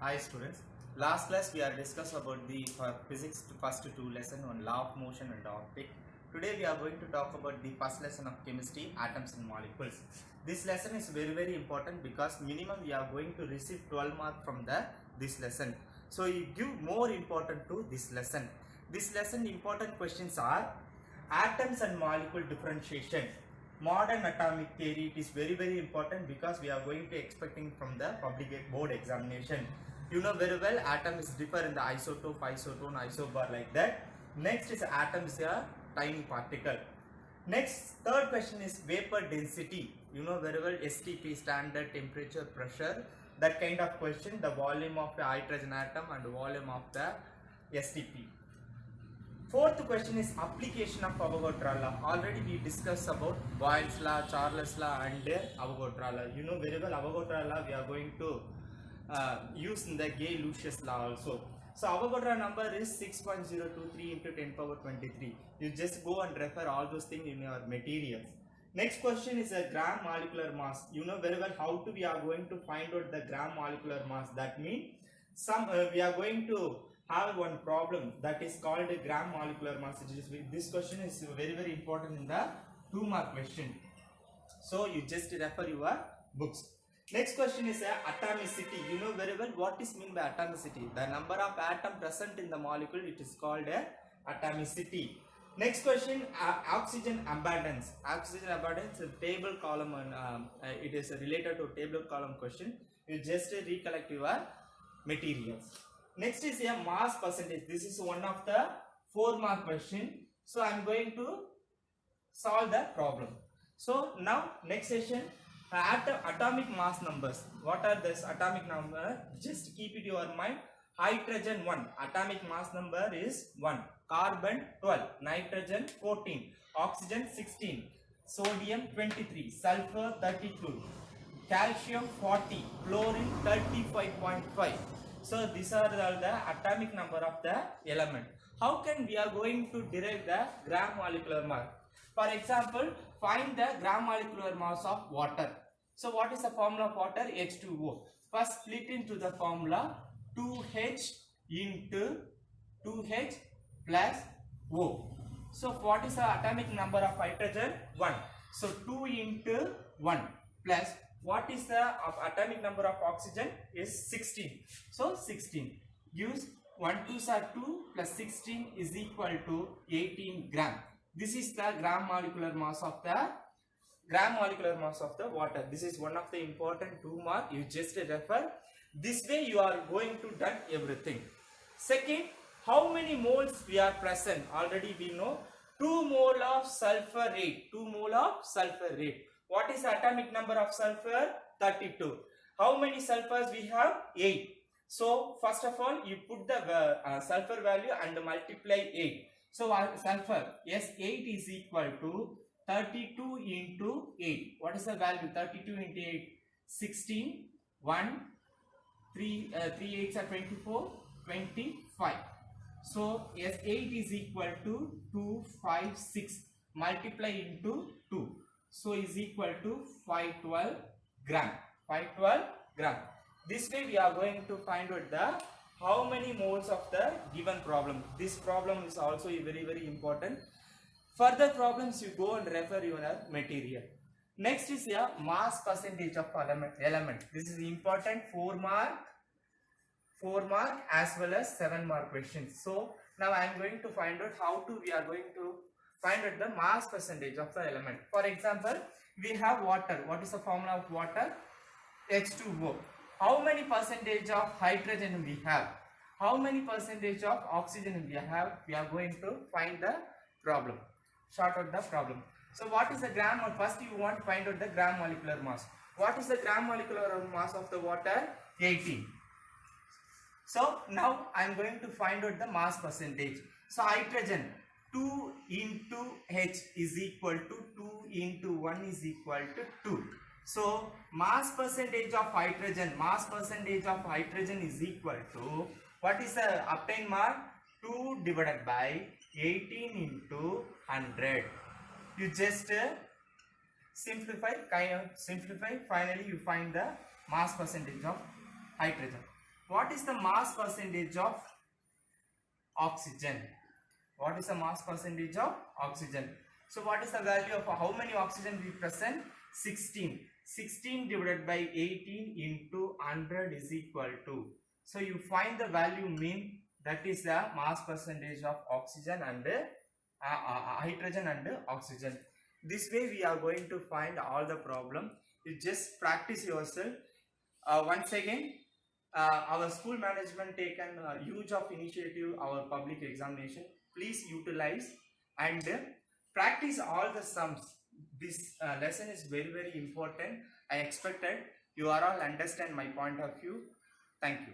Hi students, last class we are discussed about the physics first two lesson on law of motion and optic. Today we are going to talk about the first lesson of chemistry, atoms and molecules. This lesson is very important because minimum we are going to receive 12 marks from this lesson. So you give more important to this lesson. This lesson important questions are atoms and molecule differentiation. Modern atomic theory, it is very important because we are going to expecting from the public board examination. You know very well atoms differ in the isotope, isotone, isobar like that. Next is atom is a tiny particle. Next third question is vapor density. You know very well STP, standard temperature pressure, that kind of question, the volume of the hydrogen atom and volume of the STP. Fourth question is application of Avogadro law. Already we discussed about Boyle's law, Charles law and Avogadro law. You know very well Avogadro law we are going to use in the Gay-Lucius law also. So Avogadro number is 6.023 into 10 power 23. You just go and refer all those things in your materials. Next question is a gram molecular mass. You know very well how we are going to find out the gram molecular mass. That means we are going to have one problem that is called a gram molecular mass. This question is very important in the 2-mark question. So you just refer your books. Next question is atomicity. You know very well what is mean by atomicity. The number of atom present in the molecule, it is called atomicity. Next question, oxygen abundance. Oxygen abundance, a table column, and it is related to table column question. You just recollect your materials. Next is a mass percentage. This is one of the 4-mark question. So I am going to solve the problem. So now next session, atomic mass numbers. What are this atomic number? Just keep it in your mind. Hydrogen 1, atomic mass number is 1. Carbon 12, nitrogen 14, oxygen 16, sodium 23, sulfur 32, calcium 40, chlorine 35.5. So these are all the atomic number of the element. How can we are going to derive the gram molecular mass? For example, find the gram molecular mass of water. So what is the formula of water? H2O. First split into the formula 2H into 2H plus O. So what is the atomic number of hydrogen? 1. So 2 into 1 plus what is the atomic number of oxygen is 16. So 16 gives 1 2s are 2 plus 16 is equal to 18 gram. This is the gram molecular mass of the water. This is one of the important 2-mark. You just refer. This way you are going to done everything. Second, how many moles we are present? Already we know 2 mole of sulfurate. 2 mole of sulfurate. What is the atomic number of sulfur? 32. How many sulfurs we have? 8. So first of all you put the sulfur value and multiply 8. So sulfur S8 is equal to 32 into 8. What is the value? 32 into 8, 16, 1, 3 8s are 24, 25. So S8 is equal to 256 multiply into 2. So is equal to 512 gram. 512 gram. This way we are going to find out the how many moles of the given problem. This problem is also very important. Further problems you go and refer your material. Next is a mass percentage of element. This is important 4-mark as well as 7-mark questions. So now I am going to find out we are going to find out the mass percentage of the element. For example, we have water. What is the formula of water? H2O. How many percentage of hydrogen we have? How many percentage of oxygen we have? We are going to find the problem. Sort out the problem. So what is the gram? First you want to find out the gram molecular mass. What is the gram molecular mass of the water? 18. So now I am going to find out the mass percentage. So hydrogen 2 into H is equal to 2 into 1 is equal to 2. So mass percentage of hydrogen is equal to, what is the obtained mark? 2 divided by 18 into 100. You just simplify, finally you find the mass percentage of hydrogen. What is the mass percentage of oxygen? What is the mass percentage of oxygen? So what is the value of how many oxygen we present? 16. 16 divided by 18 into 100 is equal to. So you find the value mean, that is the mass percentage of oxygen and hydrogen and oxygen. This way we are going to find all the problem. You just practice yourself. Once again, our school management taken huge of initiative our public examination. Please utilize and practice all the sums. This lesson is very important. I expected you are all understand my point of view. Thank you.